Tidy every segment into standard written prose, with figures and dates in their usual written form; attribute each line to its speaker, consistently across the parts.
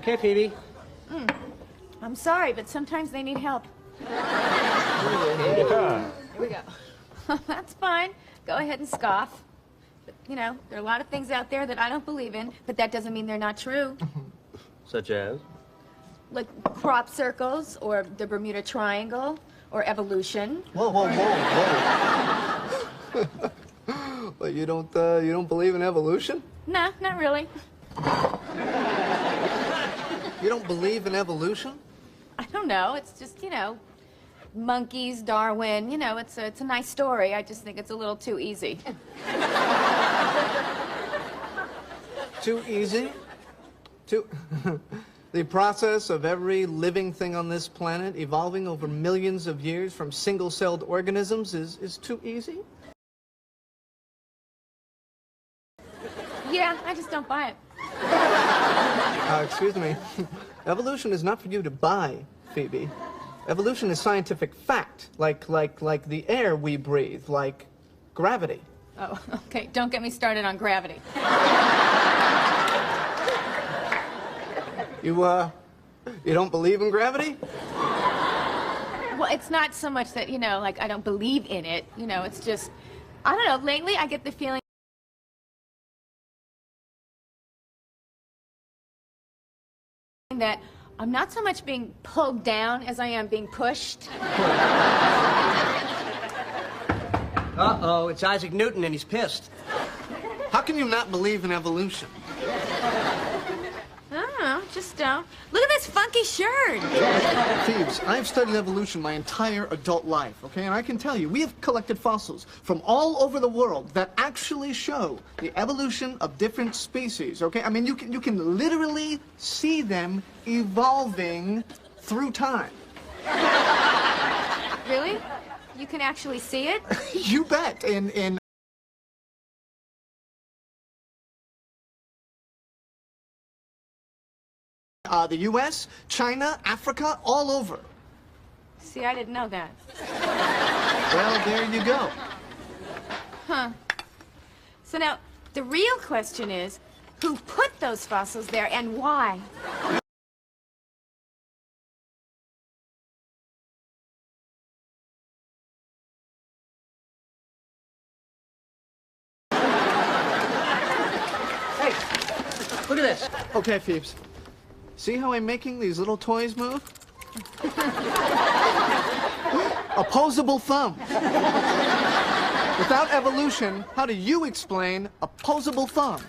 Speaker 1: Okay, Phoebe.
Speaker 2: I'm sorry, but sometimes they need help.
Speaker 1: Yeah.
Speaker 2: Here we go. That's fine. Go ahead and scoff. But, you know, there are a lot of things out there that I don't believe in, but that doesn't mean they're not true.
Speaker 1: Such as?
Speaker 2: Like crop circles, or the Bermuda Triangle, or evolution.
Speaker 3: Whoa, whoa, whoa, whoa. But you don't believe in evolution?
Speaker 2: Nah, not really.
Speaker 3: You don't believe in evolution?
Speaker 2: I don't know. It's just, you know, monkeys, Darwin. You know, it's a nice story. I just think it's a little too easy.
Speaker 3: Too easy? The process of every living thing on this planet evolving over millions of years from single-celled organisms is too easy?
Speaker 2: Yeah, I just don't buy it.
Speaker 3: Excuse me. Evolution is not for you to buy, Phoebe. Evolution is scientific fact, like the air we breathe, like gravity.
Speaker 2: Oh, okay. Don't get me started on gravity.
Speaker 3: You don't believe in gravity?
Speaker 2: Well, it's not so much that, you know, like, I don't believe in it. You know, it's just, I don't know, lately I get the feeling that I'm not so much being pulled down as I am being pushed.
Speaker 1: Uh-oh, it's Isaac Newton and he's pissed.
Speaker 3: How can you not believe in evolution?
Speaker 2: I don't know, just don't. Look at this funky shirt.
Speaker 3: Phoebes, I've studied evolution my entire adult life, okay? And I can tell you, we have collected fossils from all over the world that actually show the evolution of different species, okay? I mean, you can literally see them evolving through time.
Speaker 2: Really? You can actually see it?
Speaker 3: You bet. In the U.S., China, Africa, all over.
Speaker 2: See, I didn't know that.
Speaker 3: Well, there you go.
Speaker 2: Huh. So now, the real question is, who put those fossils there and why?
Speaker 1: Hey, look at this.
Speaker 3: Okay, Phoebes. See how I'm making these little toys move? Opposable thumbs. Without evolution, how do you explain opposable thumbs?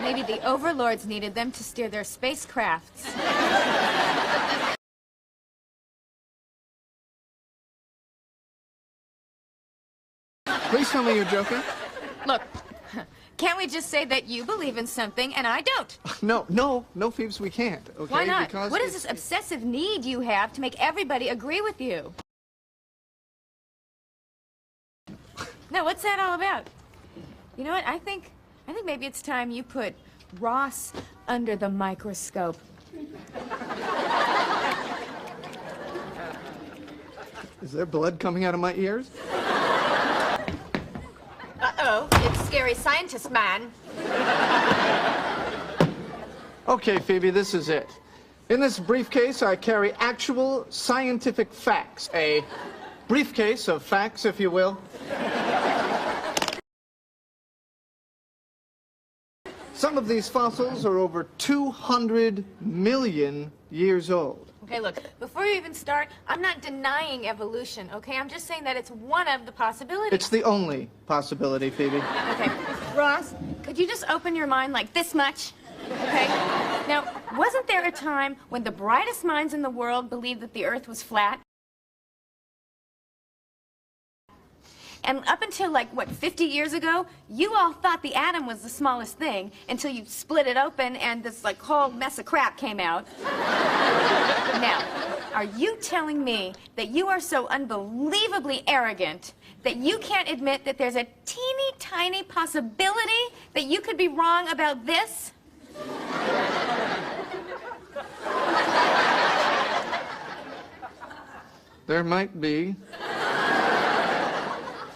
Speaker 2: Maybe the overlords needed them to steer their spacecrafts.
Speaker 3: Please tell me you're joking.
Speaker 2: Look, can't we just say that you believe in something and I don't?
Speaker 3: No, Phoebes, we can't. Okay?
Speaker 2: Why not?
Speaker 3: Because
Speaker 2: What is this obsessive need you have to make everybody agree with you? No, what's that all about? You know what? I think maybe it's time you put Ross under the microscope.
Speaker 3: Is there blood coming out of my ears?
Speaker 2: Uh-oh, it's scary scientist man.
Speaker 3: Okay, Phoebe, this is it. In this briefcase, I carry actual scientific facts. A briefcase of facts, if you will. Some of these fossils are over 200 million years old.
Speaker 2: Okay, look, before you even start, I'm not denying evolution, okay? I'm just saying that it's one of the possibilities.
Speaker 3: It's the only possibility, Phoebe.
Speaker 2: Okay. Ross, could you just open your mind like this much? Okay? Now, wasn't there a time when the brightest minds in the world believed that the Earth was flat? And up until, like, what, 50 years ago, you all thought the atom was the smallest thing until you split it open and this, like, whole mess of crap came out. Now, are you telling me that you are so unbelievably arrogant that you can't admit that there's a teeny tiny possibility that you could be wrong about this?
Speaker 3: There might be.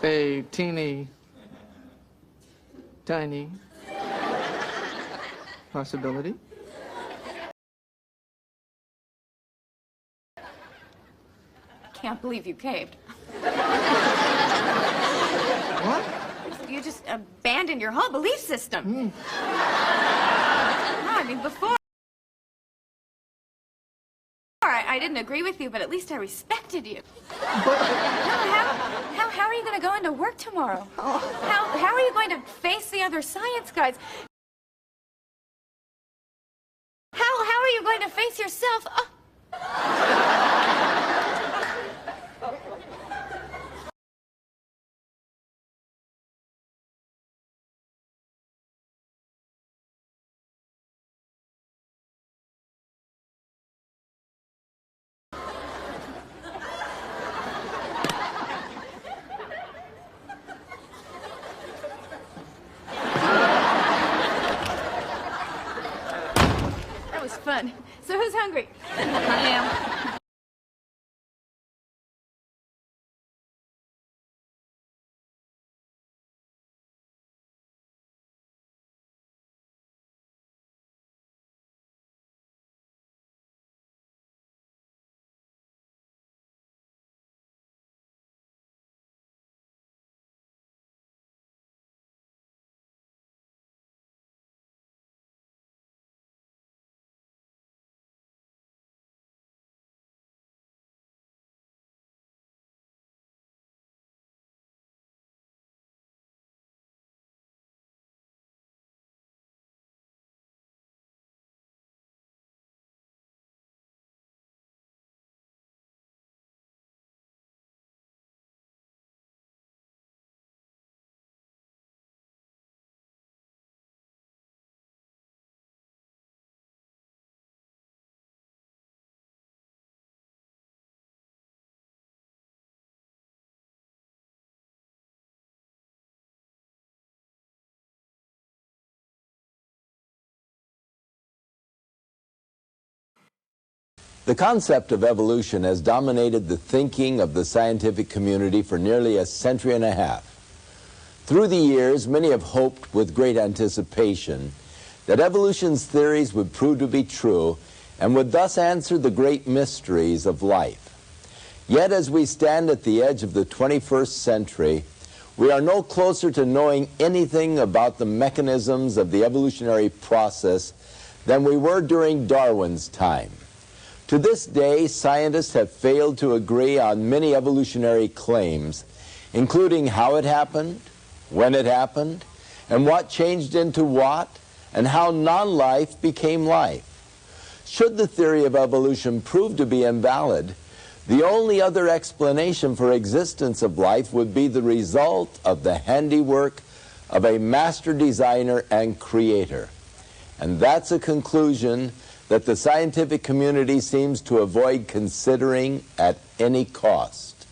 Speaker 3: a teeny tiny possibility.
Speaker 2: Can't believe you caved.
Speaker 3: What?
Speaker 2: You just abandoned your whole belief system. No, I mean, before I didn't agree with you, but at least I respected you.
Speaker 3: But
Speaker 2: No, how are you going to go into work tomorrow? How are you going to face the other science guys? How are you going to face yourself? Oh. That was fun. So who's hungry? I am.
Speaker 4: The concept of evolution has dominated the thinking of the scientific community for nearly a century and a half. Through the years, many have hoped with great anticipation that evolution's theories would prove to be true and would thus answer the great mysteries of life. Yet as we stand at the edge of the 21st century, we are no closer to knowing anything about the mechanisms of the evolutionary process than we were during Darwin's time. To this day, scientists have failed to agree on many evolutionary claims, including how it happened, when it happened, and what changed into what, and how non-life became life. Should the theory of evolution prove to be invalid, the only other explanation for existence of life would be the result of the handiwork of a master designer and creator. And that's a conclusion that the scientific community seems to avoid considering at any cost.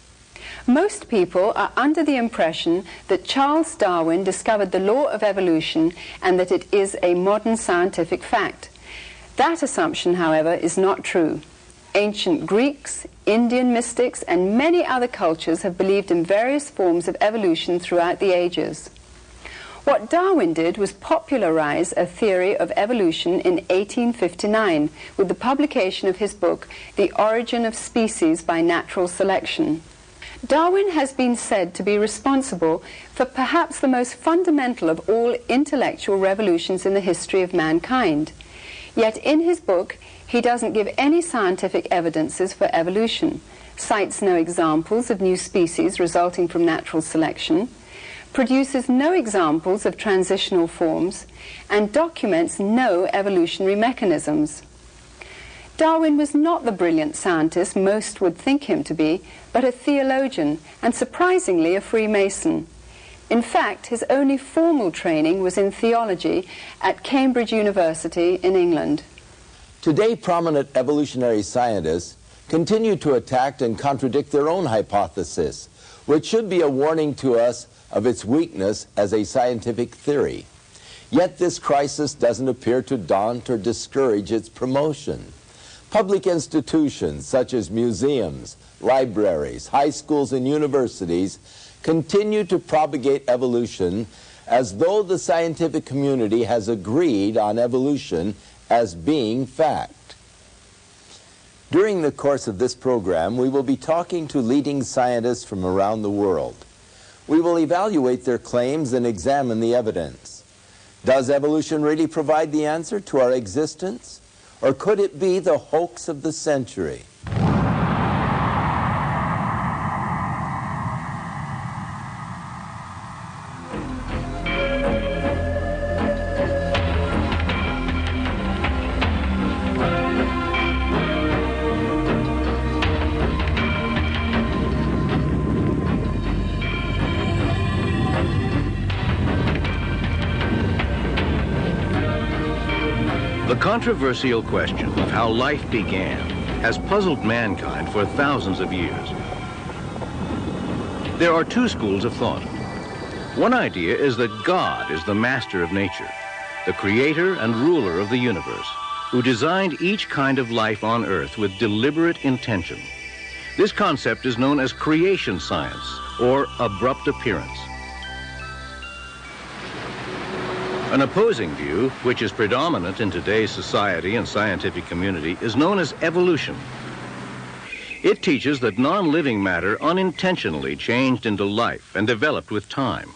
Speaker 5: Most people are under the impression that Charles Darwin discovered the law of evolution and that it is a modern scientific fact. That assumption, however, is not true. Ancient Greeks, Indian mystics, and many other cultures have believed in various forms of evolution throughout the ages. What Darwin did was popularize a theory of evolution in 1859 with the publication of his book, The Origin of Species by Natural Selection. Darwin has been said to be responsible for perhaps the most fundamental of all intellectual revolutions in the history of mankind. Yet in his book, he doesn't give any scientific evidences for evolution, cites no examples of new species resulting from natural selection, produces no examples of transitional forms, and documents no evolutionary mechanisms. Darwin was not the brilliant scientist most would think him to be, but a theologian, and surprisingly a Freemason. In fact, his only formal training was in theology at Cambridge University in England.
Speaker 4: Today, prominent evolutionary scientists continue to attack and contradict their own hypothesis, which should be a warning to us of its weakness as a scientific theory. Yet this crisis doesn't appear to daunt or discourage its promotion. Public institutions such as museums, libraries, high schools, and universities continue to propagate evolution as though the scientific community has agreed on evolution as being fact. During the course of this program, we will be talking to leading scientists from around the world. We will evaluate their claims and examine the evidence. Does evolution really provide the answer to our existence? Or could it be the hoax of the century?
Speaker 6: The controversial question of how life began has puzzled mankind for thousands of years. There are two schools of thought. One idea is that God is the master of nature, the creator and ruler of the universe, who designed each kind of life on Earth with deliberate intention. This concept is known as creation science, or abrupt appearance. An opposing view, which is predominant in today's society and scientific community, is known as evolution. It teaches that non-living matter unintentionally changed into life and developed with time.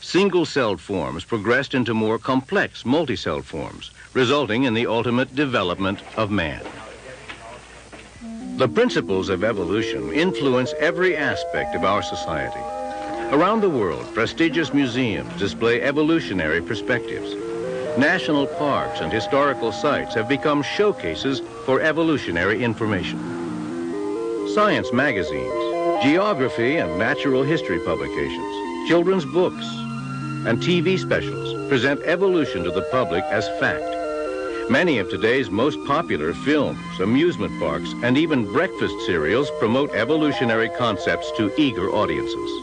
Speaker 6: Single-celled forms progressed into more complex multi-celled forms, resulting in the ultimate development of man. The principles of evolution influence every aspect of our society. Around the world, prestigious museums display evolutionary perspectives. National parks and historical sites have become showcases for evolutionary information. Science magazines, geography and natural history publications, children's books, and TV specials present evolution to the public as fact. Many of today's most popular films, amusement parks, and even breakfast cereals promote evolutionary concepts to eager audiences.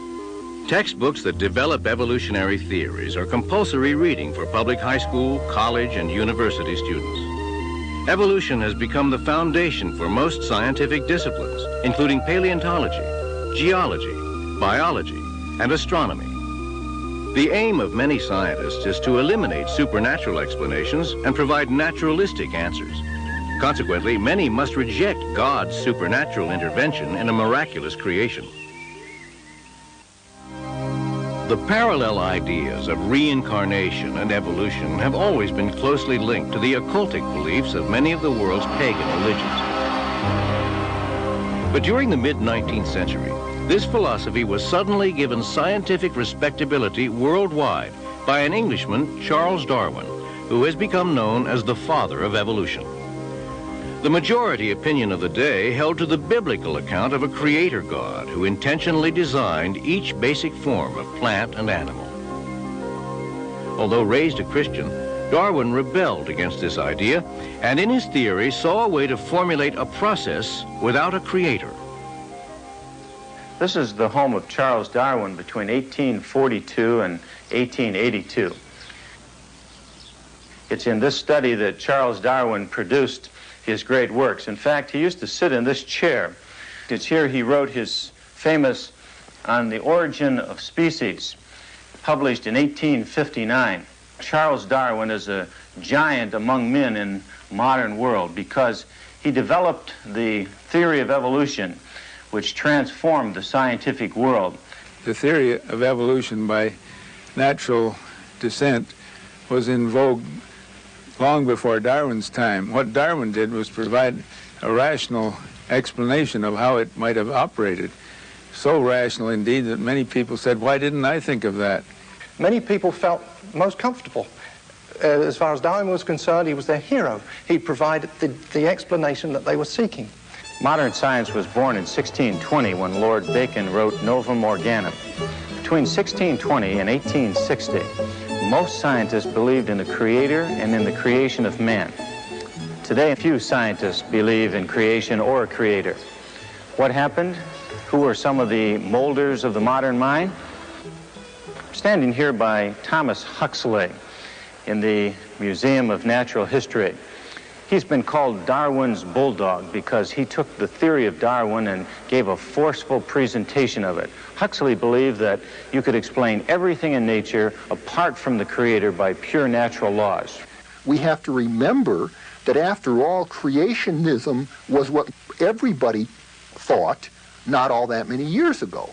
Speaker 6: Textbooks that develop evolutionary theories are compulsory reading for public high school, college, and university students. Evolution has become the foundation for most scientific disciplines, including paleontology, geology, biology, and astronomy. The aim of many scientists is to eliminate supernatural explanations and provide naturalistic answers. Consequently, many must reject God's supernatural intervention in a miraculous creation. The parallel ideas of reincarnation and evolution have always been closely linked to the occultic beliefs of many of the world's pagan religions. But during the mid-19th century, this philosophy was suddenly given scientific respectability worldwide by an Englishman, Charles Darwin, who has become known as the father of evolution. The majority opinion of the day held to the biblical account of a creator God who intentionally designed each basic form of plant and animal. Although raised a Christian, Darwin rebelled against this idea and in his theory saw a way to formulate a process without a creator.
Speaker 7: This is the home of Charles Darwin between 1842 and 1882. It's in this study that Charles Darwin produced his great works. In fact, he used to sit in this chair. It's here he wrote his famous On the Origin of Species, published in 1859. Charles Darwin is a giant among men in the modern world because he developed the theory of evolution, which transformed the scientific world.
Speaker 8: The theory of evolution by natural descent was in vogue long before Darwin's time. What Darwin did was provide a rational explanation of how it might have operated. So rational indeed that many people said, why didn't I think of that?
Speaker 9: Many people felt most comfortable. As far as Darwin was concerned, he was their hero. He provided the explanation that they were seeking.
Speaker 7: Modern science was born in 1620 when Lord Bacon wrote Novum Organum. Between 1620 and 1860, most scientists believed in the creator and in the creation of man. Today, few scientists believe in creation or a creator. What happened? Who are some of the molders of the modern mind? I'm standing here by Thomas Huxley in the Museum of Natural History. He's been called Darwin's bulldog because he took the theory of Darwin and gave a forceful presentation of it. Huxley believed that you could explain everything in nature apart from the creator by pure natural laws.
Speaker 10: We have to remember that after all, creationism was what everybody thought not all that many years ago.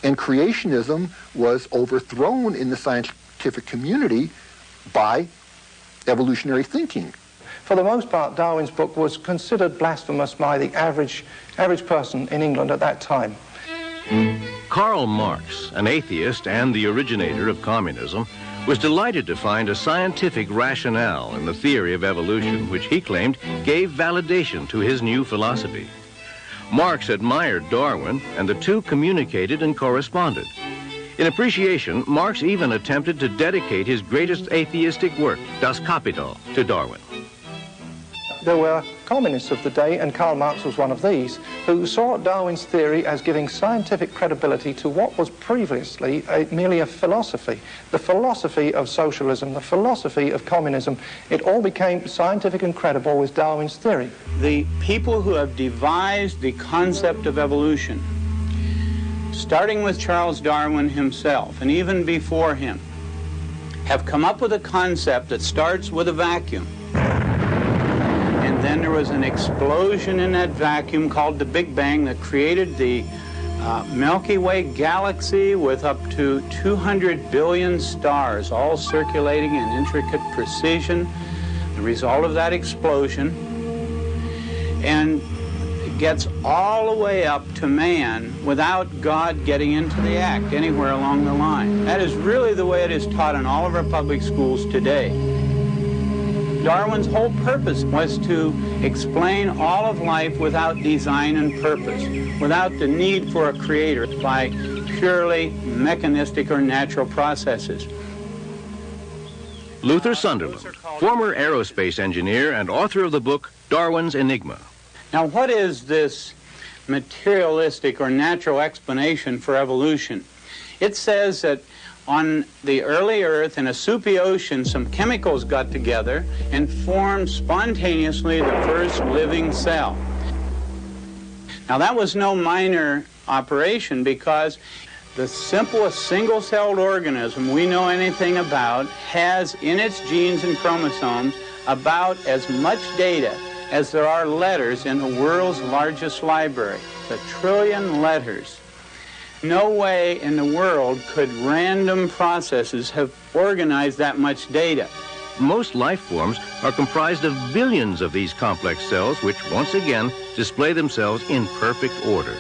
Speaker 10: And creationism was overthrown in the scientific community by evolutionary thinking.
Speaker 9: For the most part, Darwin's book was considered blasphemous by the average person in England at that time.
Speaker 6: Karl Marx, an atheist and the originator of communism, was delighted to find a scientific rationale in the theory of evolution, which he claimed gave validation to his new philosophy. Marx admired Darwin, and the two communicated and corresponded. In appreciation, Marx even attempted to dedicate his greatest atheistic work, Das Kapital, to Darwin.
Speaker 9: There were communists of the day, and Karl Marx was one of these, who saw Darwin's theory as giving scientific credibility to what was previously merely a philosophy. The philosophy of socialism, the philosophy of communism, it all became scientific and credible with Darwin's theory.
Speaker 11: The people who have devised the concept of evolution, starting with Charles Darwin himself, and even before him, have come up with a concept that starts with a vacuum. And then there was an explosion in that vacuum called the Big Bang that created the Milky Way galaxy with up to 200 billion stars, all circulating in intricate precision. The result of that explosion, and it gets all the way up to man without God getting into the act anywhere along the line. That is really the way it is taught in all of our public schools today. Darwin's whole purpose was to explain all of life without design and purpose, without the need for a creator, by purely mechanistic or natural processes.
Speaker 6: Luther Sunderland, former aerospace engineer and author of the book Darwin's Enigma.
Speaker 11: Now, what is this materialistic or natural explanation for evolution? It says that on the early Earth, in a soupy ocean, some chemicals got together and formed spontaneously the first living cell. Now, that was no minor operation, because the simplest single-celled organism we know anything about has in its genes and chromosomes about as much data as there are letters in the world's largest library, 1 trillion letters. No way in the world could random processes have organized that much data.
Speaker 6: Most life forms are comprised of billions of these complex cells, which once again display themselves in perfect order.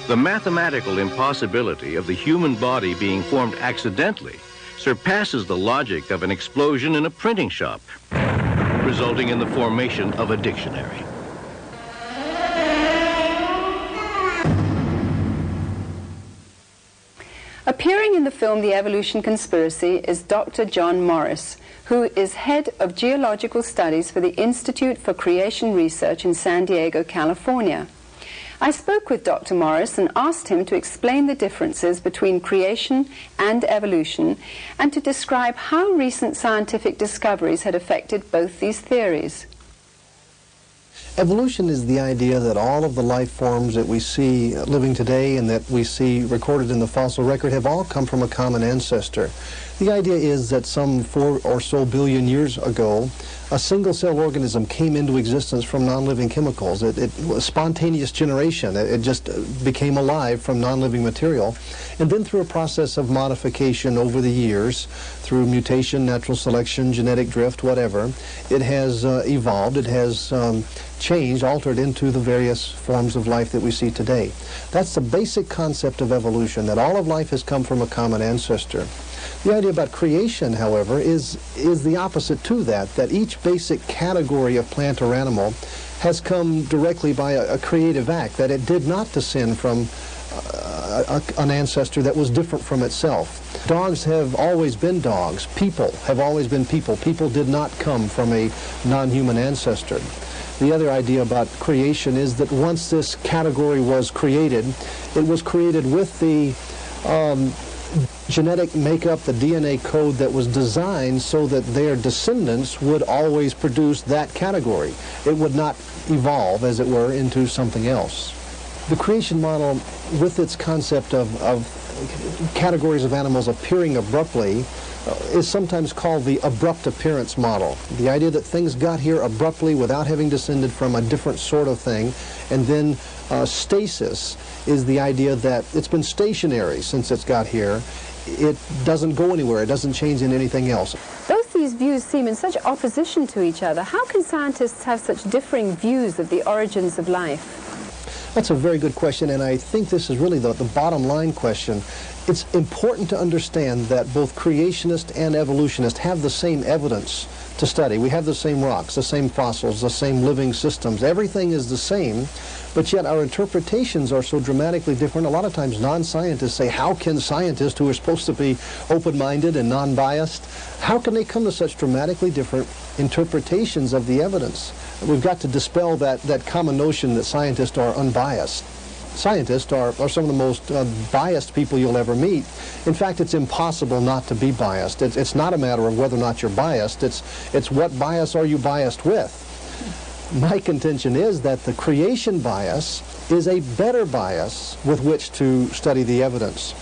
Speaker 6: The mathematical impossibility of the human body being formed accidentally surpasses the logic of an explosion in a printing shop, resulting in the formation of a dictionary.
Speaker 5: Appearing in the film The Evolution Conspiracy is Dr. John Morris, who is head of geological studies for the Institute for Creation Research in San Diego, California. I spoke with Dr. Morris and asked him to explain the differences between creation and evolution, and to describe how recent scientific discoveries had affected both these theories.
Speaker 12: Evolution is the idea that all of the life forms that we see living today and that we see recorded in the fossil record have all come from a common ancestor. The idea is that some 4 or so billion years ago, a single-cell organism came into existence from non-living chemicals. It was spontaneous generation. It just became alive from non-living material. And then through a process of modification over the years, through mutation, natural selection, genetic drift, whatever, it has evolved. It has changed, altered into the various forms of life that we see today. That's the basic concept of evolution, that all of life has come from a common ancestor. The idea about creation, however, is the opposite to that, that each basic category of plant or animal has come directly by a creative act, that it did not descend from an ancestor that was different from itself. Dogs have always been dogs. People have always been people. People did not come from a non-human ancestor. The other idea about creation is that once this category was created, it was created with the genetic makeup, the DNA code that was designed so that their descendants would always produce that category. It would not evolve, as it were, into something else. The creation model, with its concept of categories of animals appearing abruptly, is sometimes called the abrupt appearance model. The idea that things got here abruptly without having descended from a different sort of thing. And then stasis is the idea that it's been stationary since it's got here. It doesn't go anywhere. It doesn't change in anything else.
Speaker 5: Both these views seem in such opposition to each other. How can scientists have such differing views of the origins of life?
Speaker 12: That's a very good question, and I think this is really the bottom line question. It's important to understand that both creationists and evolutionists have the same evidence to study. We have the same rocks, the same fossils, the same living systems. Everything is the same, but yet our interpretations are so dramatically different. A lot of times non-scientists say, how can scientists who are supposed to be open-minded and non-biased, how can they come to such dramatically different interpretations of the evidence? We've got to dispel that common notion that scientists are unbiased. Scientists are some of the most biased people you'll ever meet. In fact, it's impossible not to be biased. It's not a matter of whether or not you're biased. It's what bias are you biased with. My contention is that the creation bias is a better bias with which to study the evidence.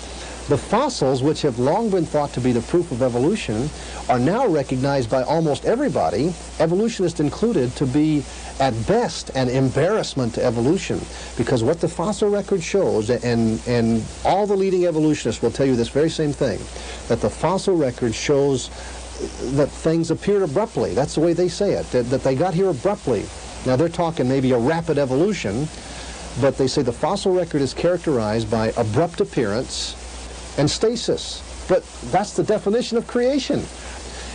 Speaker 12: The fossils, which have long been thought to be the proof of evolution, are now recognized by almost everybody, evolutionists included, to be at best an embarrassment to evolution, because what the fossil record shows, and all the leading evolutionists will tell you this very same thing, that the fossil record shows that things appeared abruptly. That's the way they say it, that they got here abruptly. Now they're talking maybe a rapid evolution, but they say the fossil record is characterized by abrupt appearance and stasis. But that's the definition of creation.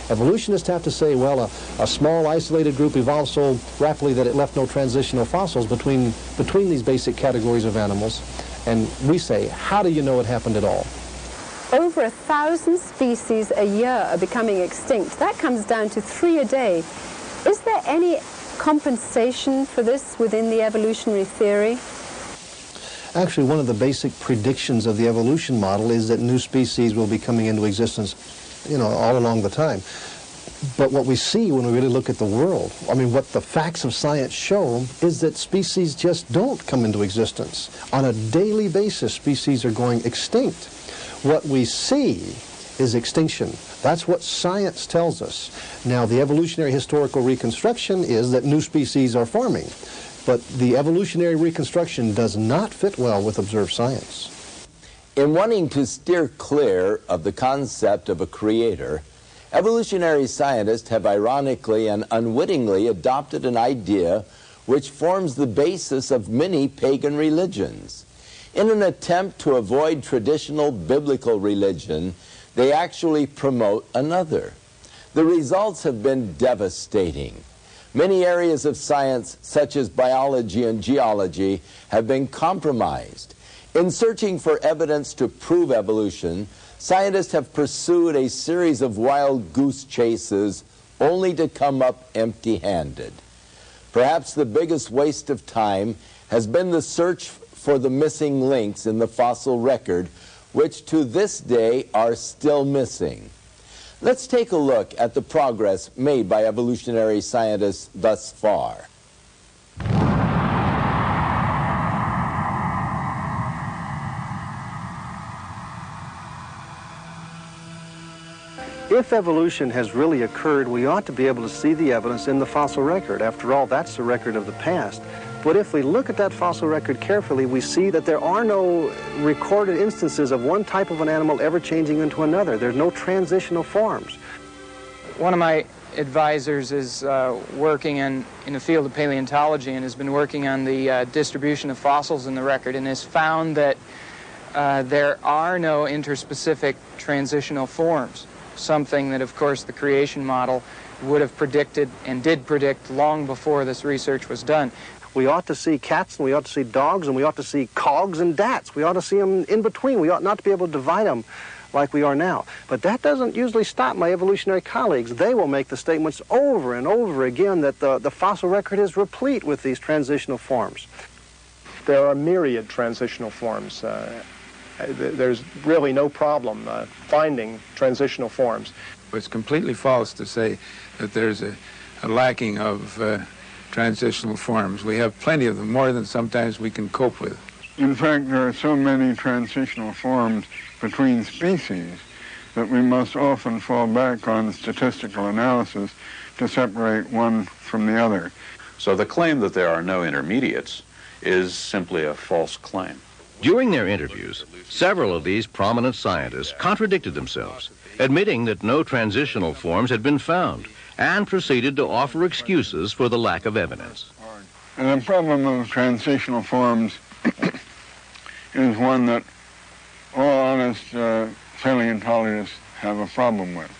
Speaker 12: Evolutionists have to say, well, a small isolated group evolved so rapidly that it left no transitional fossils between these basic categories of animals. And we say, how do you know it happened at all?
Speaker 5: Over 1,000 species a year are becoming extinct. That comes down to 3 a day. Is there any compensation for this within the evolutionary theory?
Speaker 12: Actually, one of the basic predictions of the evolution model is that new species will be coming into existence, all along the time. But what we see when we really look at the world, what the facts of science show is that species just don't come into existence. On a daily basis, species are going extinct. What we see is extinction. That's what science tells us. Now, the evolutionary historical reconstruction is that new species are forming. But the evolutionary reconstruction does not fit well with observed science.
Speaker 4: In wanting to steer clear of the concept of a creator, evolutionary scientists have ironically and unwittingly adopted an idea which forms the basis of many pagan religions. In an attempt to avoid traditional biblical religion, they actually promote another. The results have been devastating. Many areas of science, such as biology and geology, have been compromised. In searching for evidence to prove evolution, scientists have pursued a series of wild goose chases only to come up empty-handed. Perhaps the biggest waste of time has been the search for the missing links in the fossil record, which to this day are still missing. Let's take a look at the progress made by evolutionary scientists thus far.
Speaker 13: If evolution has really occurred, we ought to be able to see the evidence in the fossil record. After all, that's the record of the past. But if we look at that fossil record carefully, we see that there are no recorded instances of one type of an animal ever changing into another. There's no transitional forms.
Speaker 14: One of my advisors is working in the field of paleontology and has been working on the distribution of fossils in the record, and has found that there are no interspecific transitional forms, something that, of course, the creation model would have predicted and did predict long before this research was done.
Speaker 13: We ought to see cats, and we ought to see dogs, and we ought to see cogs and dats. We ought to see them in between. We ought not to be able to divide them like we are now. But that doesn't usually stop my evolutionary colleagues. They will make the statements over and over again that the fossil record is replete with these transitional forms.
Speaker 9: There are myriad transitional forms. There's really no problem finding transitional forms.
Speaker 8: It's completely false to say that there's a lacking of transitional forms. We have plenty of them, more than sometimes we can cope with.
Speaker 15: In fact, there are so many transitional forms between species that we must often fall back on statistical analysis to separate one from the other.
Speaker 16: So the claim that there are no intermediates is simply a false claim.
Speaker 6: During their interviews, several of these prominent scientists contradicted themselves, admitting that no transitional forms had been found, and proceeded to offer excuses for the lack of evidence.
Speaker 15: And the problem of transitional forms is one that all honest paleontologists have a problem with.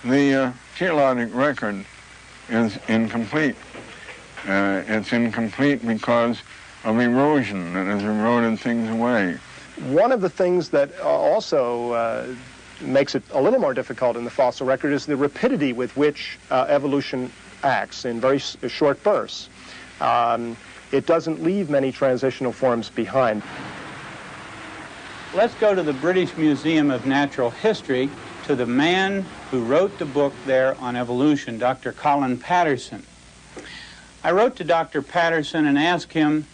Speaker 15: The geologic record is incomplete. It's incomplete because of erosion that has eroded things away.
Speaker 9: One of the things that also makes it a little more difficult in the fossil record is the rapidity with which evolution acts in very short bursts. It doesn't leave many transitional forms behind.
Speaker 11: Let's go to the British Museum of Natural History, to the man who wrote the book there on evolution, Dr. Colin Patterson. I wrote to Dr. Patterson and asked him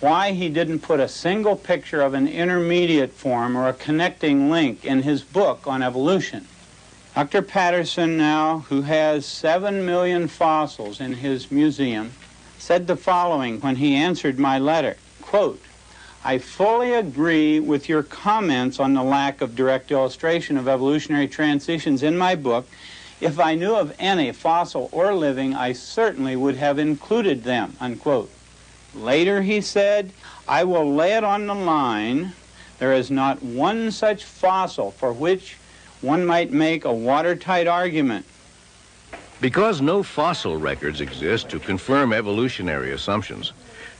Speaker 11: why he didn't put a single picture of an intermediate form or a connecting link in his book on evolution. Dr. Patterson now, who has 7 million fossils in his museum, said the following when he answered my letter, quote, "I fully agree with your comments on the lack of direct illustration of evolutionary transitions in my book. If I knew of any, fossil or living, I certainly would have included them," unquote. Later he said, "I will lay it on the line. There is not one such fossil for which one might make a watertight argument."
Speaker 6: Because no fossil records exist to confirm evolutionary assumptions,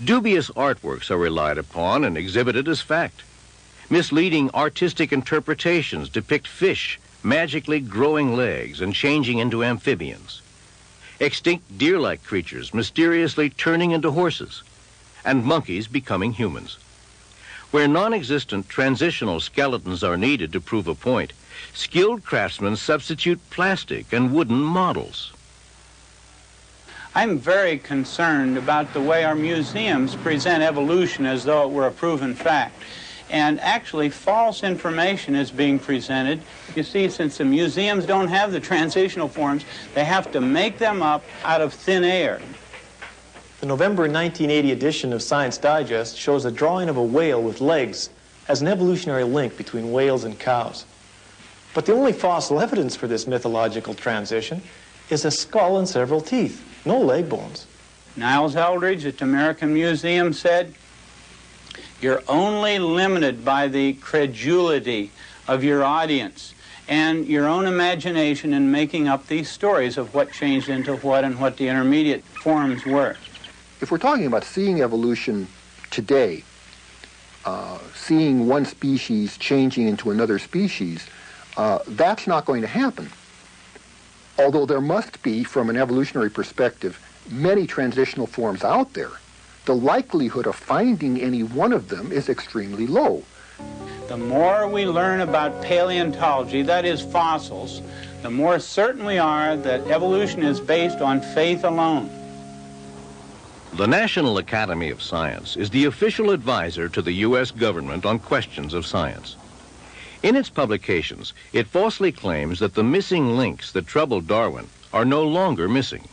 Speaker 6: dubious artworks are relied upon and exhibited as fact. Misleading artistic interpretations depict fish magically growing legs and changing into amphibians, extinct deer-like creatures mysteriously turning into horses, and monkeys becoming humans. Where non-existent transitional skeletons are needed to prove a point, skilled craftsmen substitute plastic and wooden models.
Speaker 11: I'm very concerned about the way our museums present evolution as though it were a proven fact. And actually, false information is being presented. You see, since the museums don't have the transitional forms, they have to make them up out of thin air.
Speaker 17: The November 1980 edition of Science Digest shows a drawing of a whale with legs as an evolutionary link between whales and cows. But the only fossil evidence for this mythological transition is a skull and several teeth, no leg bones.
Speaker 11: Niles Eldridge at the American Museum said, "You're only limited by the credulity of your audience and your own imagination in making up these stories of what changed into what and what the intermediate forms were."
Speaker 10: If we're talking about seeing evolution today, seeing one species changing into another species, that's not going to happen. Although there must be, from an evolutionary perspective, many transitional forms out there, the likelihood of finding any one of them is extremely low.
Speaker 11: The more we learn about paleontology, that is fossils, the more certain we are that evolution is based on faith alone.
Speaker 6: The National Academy of Science is the official advisor to the U.S. government on questions of science. In its publications, it falsely claims that the missing links that troubled Darwin are no longer missing.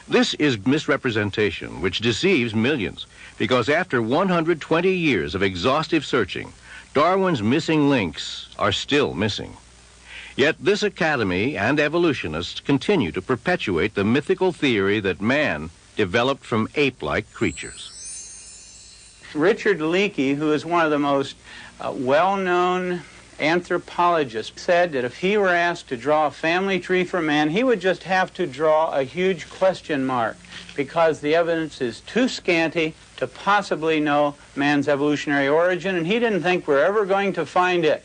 Speaker 6: This is misrepresentation which deceives millions, because after 120 years of exhaustive searching, Darwin's missing links are still missing. Yet this academy and evolutionists continue to perpetuate the mythical theory that man developed from ape-like creatures.
Speaker 11: Richard Leakey, who is one of the most well-known anthropologists, said that if he were asked to draw a family tree for man, he would just have to draw a huge question mark because the evidence is too scanty to possibly know man's evolutionary origin, and he didn't think we're ever going to find it.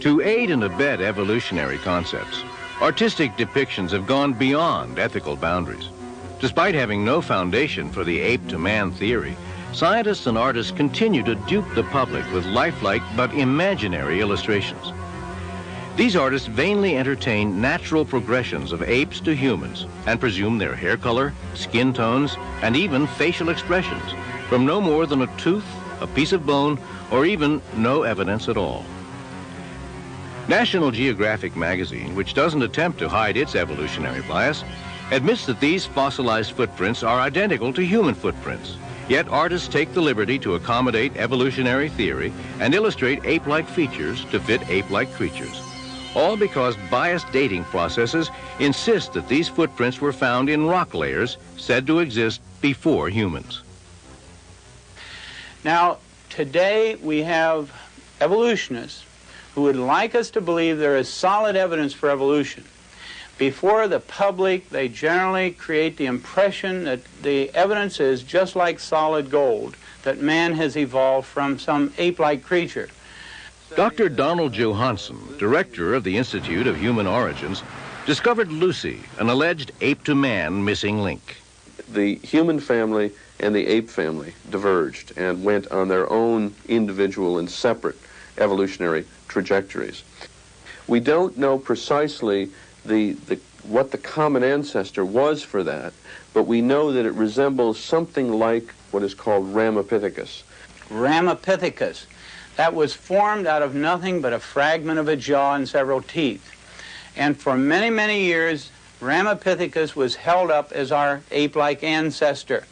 Speaker 6: To aid and abet evolutionary concepts, artistic depictions have gone beyond ethical boundaries. Despite having no foundation for the ape-to-man theory, scientists and artists continue to dupe the public with lifelike but imaginary illustrations. These artists vainly entertain natural progressions of apes to humans and presume their hair color, skin tones, and even facial expressions from no more than a tooth, a piece of bone, or even no evidence at all. National Geographic magazine, which doesn't attempt to hide its evolutionary bias, admits that these fossilized footprints are identical to human footprints. Yet artists take the liberty to accommodate evolutionary theory and illustrate ape-like features to fit ape-like creatures. All because biased dating processes insist that these footprints were found in rock layers said to exist before humans.
Speaker 11: Now, today we have evolutionists who would like us to believe there is solid evidence for evolution. Before the public, they generally create the impression that the evidence is just like solid gold, that man has evolved from some ape-like creature.
Speaker 6: Dr. Donald Johanson, director of the Institute of Human Origins, discovered Lucy, an alleged ape-to-man missing link.
Speaker 18: The human family and the ape family diverged and went on their own individual and separate evolutionary trajectories. We don't know precisely what the common ancestor was for that, but we know that it resembles something like what is called Ramapithecus.
Speaker 11: Ramapithecus. That was formed out of nothing but a fragment of a jaw and several teeth. And for many, many years, Ramapithecus was held up as our ape-like ancestor.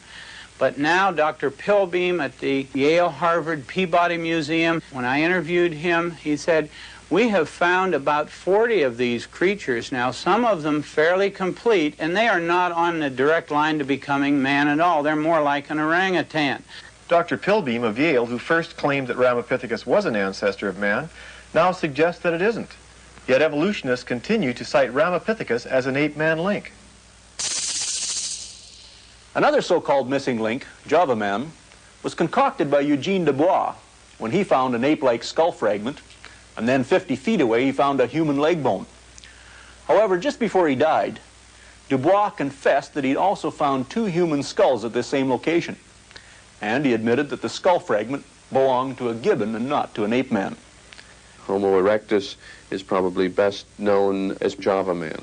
Speaker 11: But now Dr. Pilbeam at the Yale Harvard Peabody Museum, when I interviewed him, he said, we have found about 40 of these creatures now, some of them fairly complete, and they are not on the direct line to becoming man at all. They're more like an orangutan.
Speaker 17: Dr. Pilbeam of Yale, who first claimed that Ramapithecus was an ancestor of man, now suggests that it isn't. Yet evolutionists continue to cite Ramapithecus as an ape-man link.
Speaker 19: Another so-called missing link, Java Man, was concocted by Eugene Dubois when he found an ape-like skull fragment, and then 50 feet away he found a human leg bone. However, just before he died, Dubois confessed that he'd also found 2 human skulls at this same location. And he admitted that the skull fragment belonged to a gibbon and not to an ape man.
Speaker 18: Homo erectus is probably best known as Java Man.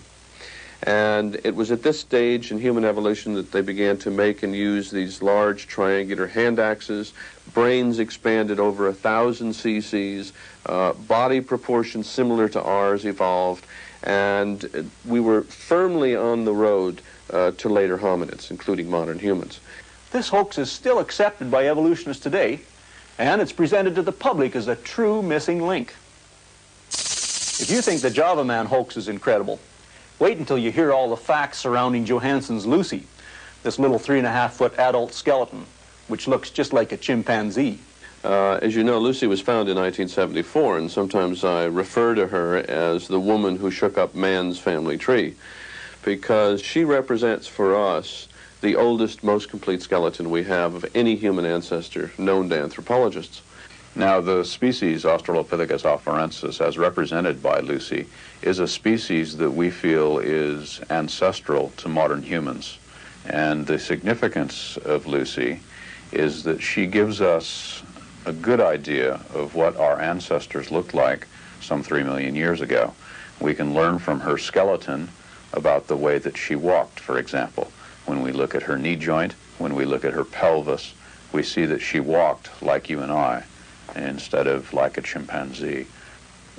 Speaker 18: And it was at this stage in human evolution that they began to make and use these large triangular hand axes, brains expanded over 1,000 cc's, body proportions similar to ours evolved, and we were firmly on the road to later hominids, including modern humans.
Speaker 19: This hoax is still accepted by evolutionists today, and it's presented to the public as a true missing link. If you think the Java Man hoax is incredible, wait until you hear all the facts surrounding Johansson's Lucy, this little 3.5-foot adult skeleton, which looks just like a chimpanzee.
Speaker 18: As you know, Lucy was found in 1974, and sometimes I refer to her as the woman who shook up man's family tree, because she represents for us the oldest, most complete skeleton we have of any human ancestor known to anthropologists.
Speaker 16: Now, the species Australopithecus afarensis, as represented by Lucy, is a species that we feel is ancestral to modern humans. And the significance of Lucy is that she gives us a good idea of what our ancestors looked like some 3 million years ago. We can learn from her skeleton about the way that she walked, for example. When we look at her knee joint, when we look at her pelvis, we see that she walked like you and I, instead of like a chimpanzee.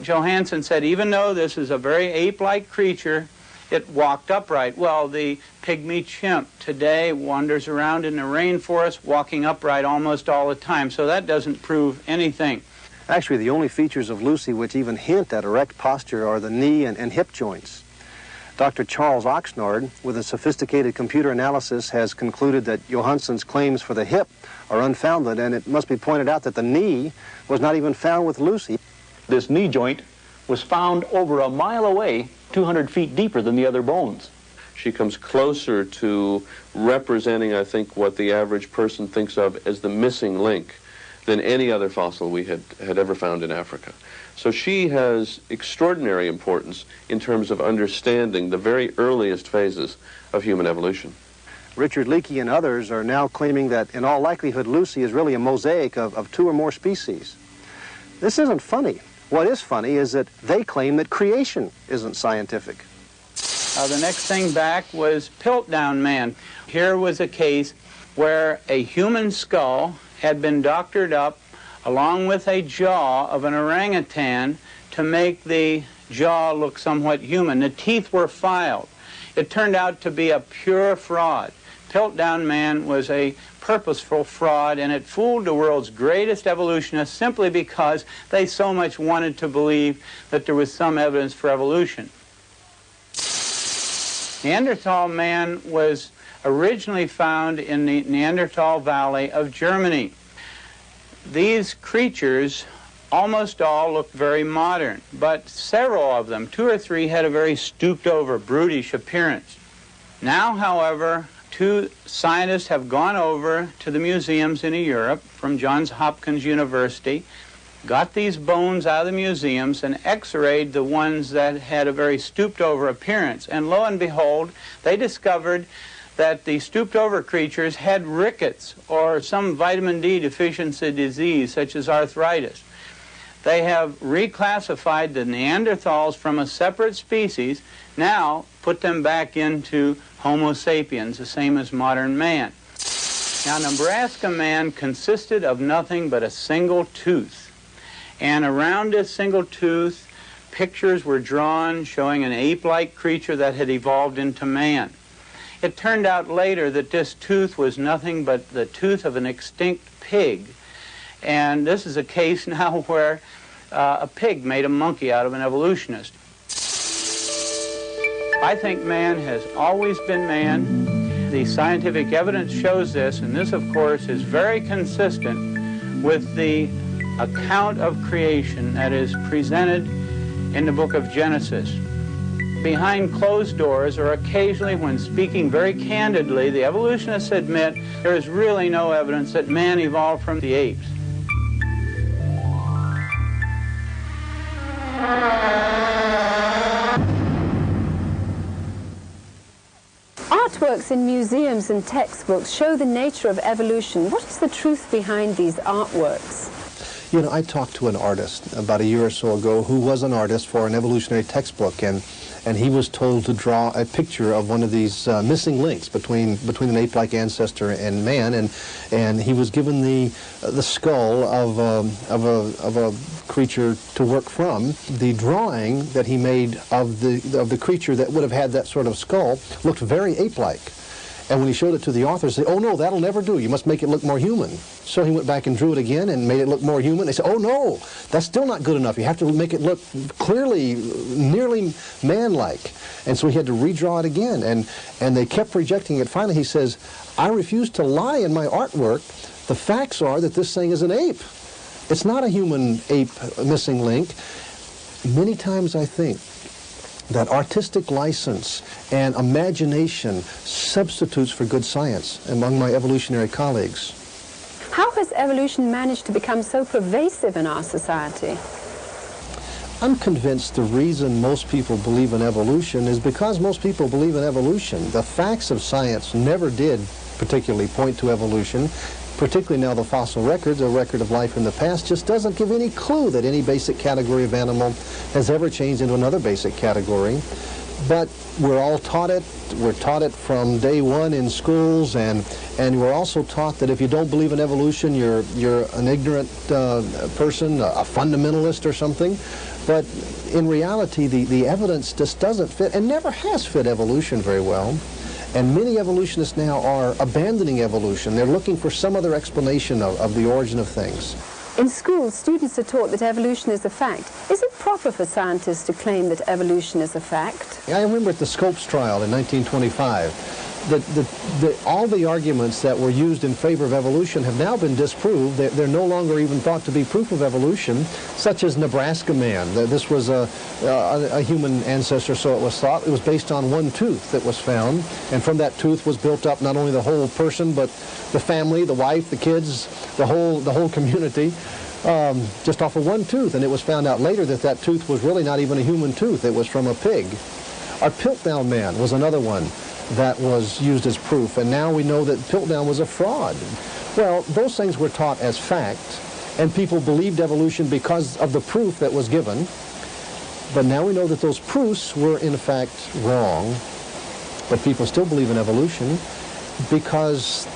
Speaker 11: Johansson said, even though this is a very ape-like creature, it walked upright. Well, the pygmy chimp today wanders around in the rainforest walking upright almost all the time, so that doesn't prove anything.
Speaker 13: Actually, the only features of Lucy which even hint at erect posture are the knee and hip joints. Dr. Charles Oxnard, with a sophisticated computer analysis, has concluded that Johansson's claims for the hip are unfounded, and it must be pointed out that the knee was not even found with Lucy.
Speaker 19: This knee joint was found over a mile away, 200 feet deeper than the other bones.
Speaker 18: She comes closer to representing, I think, what the average person thinks of as the missing link than any other fossil we had ever found in Africa. So she has extraordinary importance in terms of understanding the very earliest phases of human evolution.
Speaker 13: Richard Leakey and others are now claiming that in all likelihood Lucy is really a mosaic of 2 or more species. This isn't funny. What is funny is that they claim that creation isn't scientific.
Speaker 11: The next thing back was Piltdown Man. Here was a case where a human skull had been doctored up along with a jaw of an orangutan to make the jaw look somewhat human. The teeth were filed. It turned out to be a pure fraud. Piltdown Man was a purposeful fraud, and it fooled the world's greatest evolutionists simply because they so much wanted to believe that there was some evidence for evolution. Neanderthal man was originally found in the Neanderthal Valley of Germany. These creatures, almost all looked very modern, but several of them, 2 or 3, had a very stooped-over, brutish appearance. Now, however, 2 scientists have gone over to the museums in Europe from Johns Hopkins University, got these bones out of the museums and x-rayed the ones that had a very stooped-over appearance. And lo and behold, they discovered that the stooped-over creatures had rickets or some vitamin D deficiency disease, such as arthritis. They have reclassified the Neanderthals from a separate species, now put them back into Homo sapiens, the same as modern man. Now, Nebraska man consisted of nothing but a single tooth. And around this single tooth, pictures were drawn showing an ape-like creature that had evolved into man. It turned out later that this tooth was nothing but the tooth of an extinct pig. And this is a case now where a pig made a monkey out of an evolutionist. I think man has always been man. The scientific evidence shows this, and this, of course, is very consistent with the account of creation that is presented in the book of Genesis. Behind closed doors, or occasionally when speaking very candidly, the evolutionists admit there is really no evidence that man evolved from the apes.
Speaker 5: Artworks in museums and textbooks show the nature of evolution. What is the truth behind these artworks?
Speaker 12: You know, I talked to an artist about a year or so ago who was an artist for an evolutionary textbook, and he was told to draw a picture of one of these missing links between an ape-like ancestor and man, and he was given the skull of a creature to work from. The drawing that he made of the creature that would have had that sort of skull looked very ape-like. And when he showed it to the authors, they said, "Oh no, that'll never do. You must make it look more human." So he went back and drew it again and made it look more human. They said, "Oh no, that's still not good enough. You have to make it look clearly, nearly man-like." And so he had to redraw it again, and they kept rejecting it. Finally, he says, "I refuse to lie in my artwork. The facts are that this thing is an ape. It's not a human ape missing link." Many times I think that artistic license and imagination substitutes for good science among my evolutionary colleagues.
Speaker 5: How has evolution managed to become so pervasive in our society?
Speaker 12: I'm convinced the reason most people believe in evolution is because most people believe in evolution. The facts of science never did particularly point to evolution. Particularly now the fossil records, a record of life in the past, just doesn't give any clue that any basic category of animal has ever changed into another basic category. But we're all taught it. We're taught it from day one in schools, and we're also taught that if you don't believe in evolution, you're an ignorant person, a fundamentalist or something. But in reality, the evidence just doesn't fit and never has fit evolution very well. And many evolutionists now are abandoning evolution. They're looking for some other explanation of the origin of things.
Speaker 5: In schools, students are taught that evolution is a fact. Is it proper for scientists to claim that evolution is a fact?
Speaker 12: I remember at the Scopes trial in 1925, all the arguments that were used in favor of evolution have now been disproved. They're no longer even thought to be proof of evolution, such as Nebraska man. This was a human ancestor, so it was thought. It was based on one tooth that was found, and from that tooth was built up not only the whole person, but the family, the wife, the kids, the whole community, just off of one tooth. And it was found out later that that tooth was really not even a human tooth. It was from a pig. Our Piltdown man was another one. that was used as proof, and now we know that Piltdown was a fraud. Well, those things were taught as fact, and people believed evolution because of the proof that was given. But now we know that those proofs were in fact wrong, but people still believe in evolution because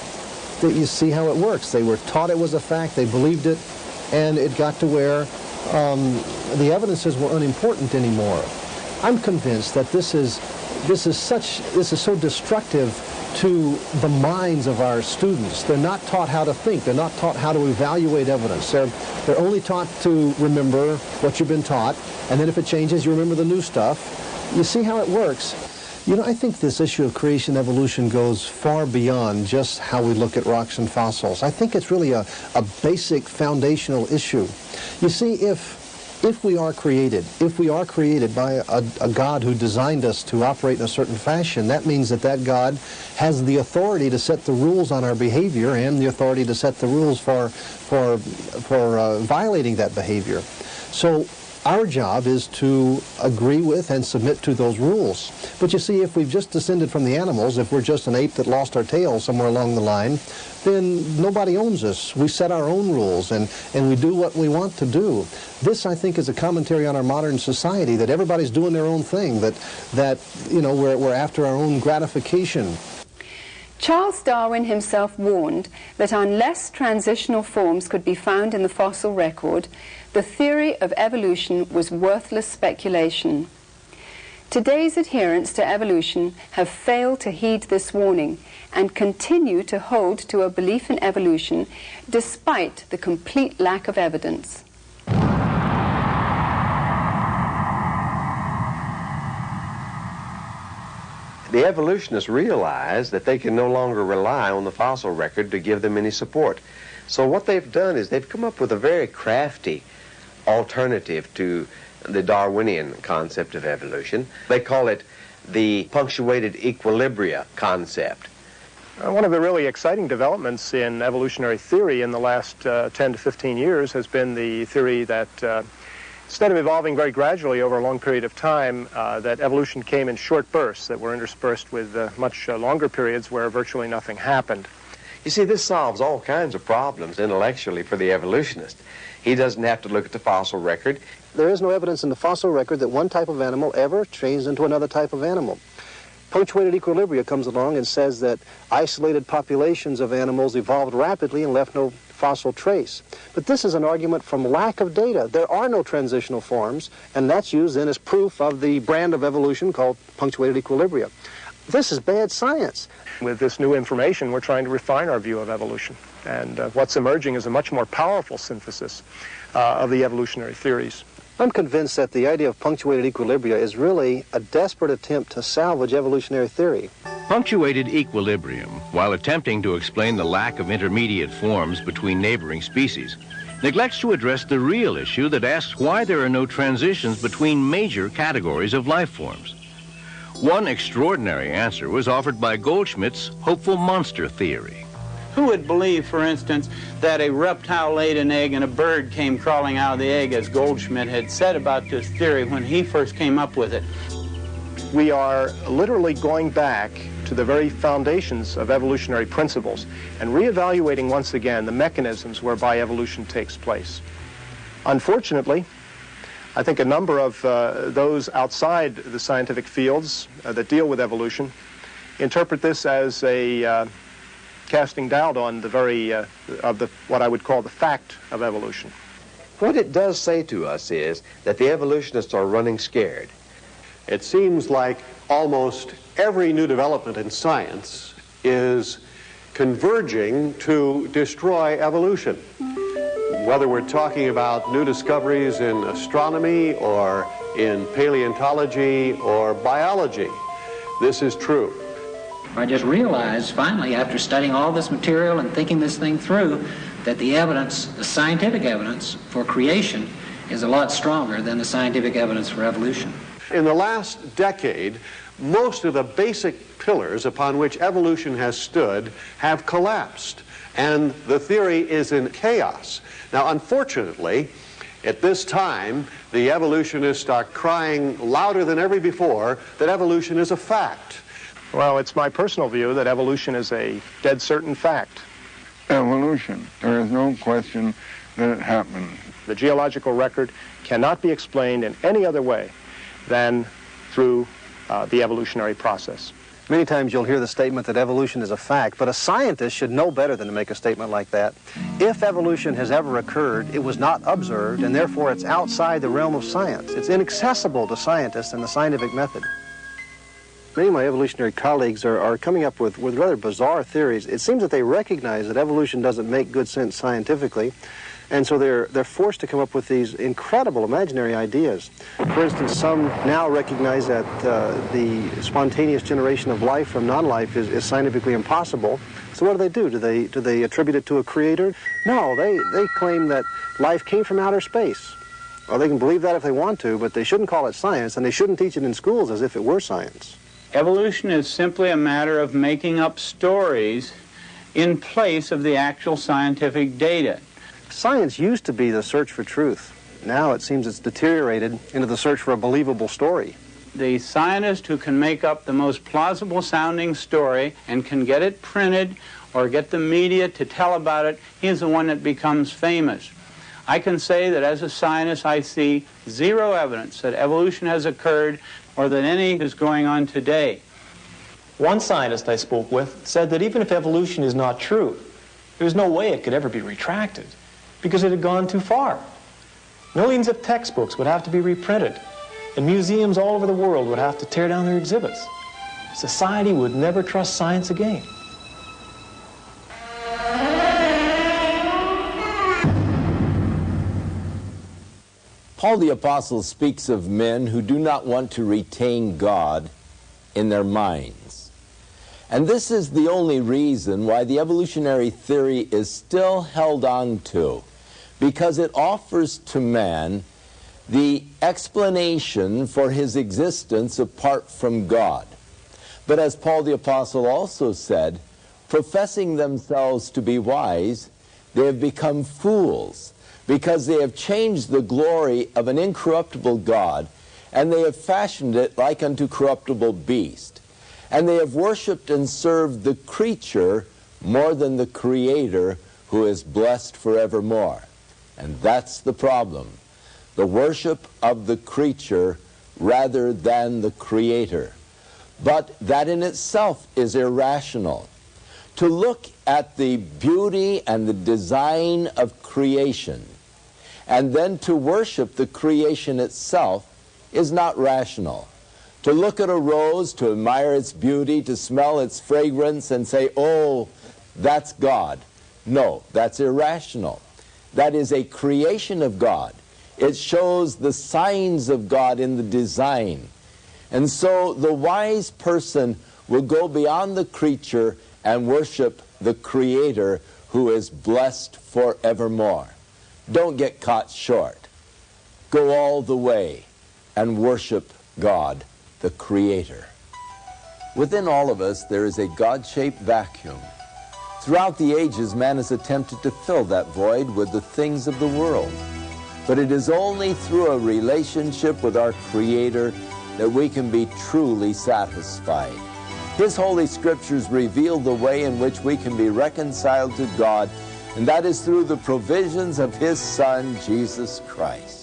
Speaker 12: you see how it works. They were taught it was a fact, they believed it, and it got to where the evidences were unimportant anymore. I'm convinced that this is so destructive to the minds of our students. They're not taught how to think. They're not taught how to evaluate evidence. They're only taught to remember what you've been taught, and then if it changes, you remember the new stuff. You see how it works. You know, I think this issue of creation evolution goes far beyond just how we look at rocks and fossils. I think it's really a basic foundational issue. You see, if we are created by a God who designed us to operate in a certain fashion, that means that God has the authority to set the rules on our behavior and the authority to set the rules for violating that behavior. So our job is to agree with and submit to those rules. But you see, if we've just descended from the animals, if we're just an ape that lost our tail somewhere along the line, then nobody owns us. We set our own rules, and we do what we want to do. This, I think, is a commentary on our modern society, that everybody's doing their own thing, that you know, we're after our own gratification.
Speaker 5: Charles Darwin himself warned that unless transitional forms could be found in the fossil record, the theory of evolution was worthless speculation. Today's adherents to evolution have failed to heed this warning and continue to hold to a belief in evolution despite the complete lack of evidence.
Speaker 20: The evolutionists realize that they can no longer rely on the fossil record to give them any support. So what they've done is they've come up with a very crafty alternative to the Darwinian concept of evolution. They call it the punctuated equilibria concept.
Speaker 9: One of the really exciting developments in evolutionary theory in the last 10 to 15 years has been the theory that instead of evolving very gradually over a long period of time, that evolution came in short bursts that were interspersed with much longer periods where virtually nothing happened.
Speaker 20: You see, this solves all kinds of problems intellectually for the evolutionist. He doesn't have to look at the fossil record.
Speaker 13: There is no evidence in the fossil record that one type of animal ever changed into another type of animal. Punctuated equilibria comes along and says that isolated populations of animals evolved rapidly and left no fossil trace. But this is an argument from lack of data. There are no transitional forms, and that's used then as proof of the brand of evolution called punctuated equilibria. This is bad science.
Speaker 9: With this new information, we're trying to refine our view of evolution. And what's emerging is a much more powerful synthesis of the evolutionary theories.
Speaker 13: I'm convinced that the idea of punctuated equilibria is really a desperate attempt to salvage evolutionary theory.
Speaker 6: Punctuated equilibrium, while attempting to explain the lack of intermediate forms between neighboring species, neglects to address the real issue that asks why there are no transitions between major categories of life forms. One extraordinary answer was offered by Goldschmidt's hopeful monster theory.
Speaker 11: Who would believe, for instance, that a reptile laid an egg and a bird came crawling out of the egg, as Goldschmidt had said about this theory when he first came up with it?
Speaker 9: We are literally going back to the very foundations of evolutionary principles and reevaluating once again the mechanisms whereby evolution takes place. Unfortunately, I think a number of those outside the scientific fields that deal with evolution interpret this as a casting doubt on the very, what I would call the fact of evolution.
Speaker 20: What it does say to us is that the evolutionists are running scared.
Speaker 21: It seems like almost every new development in science is converging to destroy evolution. Whether we're talking about new discoveries in astronomy or in paleontology or biology, this is true.
Speaker 22: I just realized finally, after studying all this material and thinking this thing through, that the evidence, the scientific evidence for creation, is a lot stronger than the scientific evidence for evolution.
Speaker 21: In the last decade, most of the basic pillars upon which evolution has stood have collapsed, and the theory is in chaos. Now, unfortunately, at this time, the evolutionists are crying louder than ever before that evolution is a fact.
Speaker 9: Well, it's my personal view that evolution is a dead certain fact.
Speaker 15: Evolution. There is no question that it happened.
Speaker 9: The geological record cannot be explained in any other way than through the evolutionary process.
Speaker 13: Many times you'll hear the statement that evolution is a fact, but a scientist should know better than to make a statement like that. If evolution has ever occurred, it was not observed, and therefore it's outside the realm of science. It's inaccessible to scientists and the scientific method. Many of my evolutionary colleagues are coming up with rather bizarre theories. It seems that they recognize that evolution doesn't make good sense scientifically, and so they're forced to come up with these incredible imaginary ideas. For instance, some now recognize that the spontaneous generation of life from non-life is scientifically impossible. So what do? Do they attribute it to a creator? No, they claim that life came from outer space. Well, they can believe that if they want to, but they shouldn't call it science, and they shouldn't teach it in schools as if it were science.
Speaker 11: Evolution is simply a matter of making up stories in place of the actual scientific data.
Speaker 13: Science used to be the search for truth. Now it seems it's deteriorated into the search for a believable story.
Speaker 11: The scientist who can make up the most plausible sounding story and can get it printed or get the media to tell about it, he's the one that becomes famous. I can say that as a scientist I see zero evidence that evolution has occurred or that any is going on today.
Speaker 17: One scientist I spoke with said that even if evolution is not true, there's no way it could ever be retracted because it had gone too far. Millions of textbooks would have to be reprinted, and museums all over the world would have to tear down their exhibits. Society would never trust science again.
Speaker 4: Paul the Apostle speaks of men who do not want to retain God in their minds. And this is the only reason why the evolutionary theory is still held on to, because it offers to man the explanation for his existence apart from God. But as Paul the Apostle also said, professing themselves to be wise, they have become fools, because they have changed the glory of an incorruptible God, and they have fashioned it like unto corruptible beast. And they have worshipped and served the creature more than the Creator, who is blessed forevermore. And that's the problem. The worship of the creature rather than the Creator. But that in itself is irrational. To look at the beauty and the design of creation and then to worship the creation itself is not rational. To look at a rose, to admire its beauty, to smell its fragrance and say, oh, that's God. No, that's irrational. That is a creation of God. It shows the signs of God in the design. And so the wise person will go beyond the creature and worship the Creator, who is blessed forevermore. Don't get caught short. Go all the way and worship God, the Creator. Within all of us, there is a God-shaped vacuum. Throughout the ages, man has attempted to fill that void with the things of the world. But it is only through a relationship with our Creator that we can be truly satisfied. His Holy Scriptures reveal the way in which we can be reconciled to God, and that is through the provisions of His Son, Jesus Christ.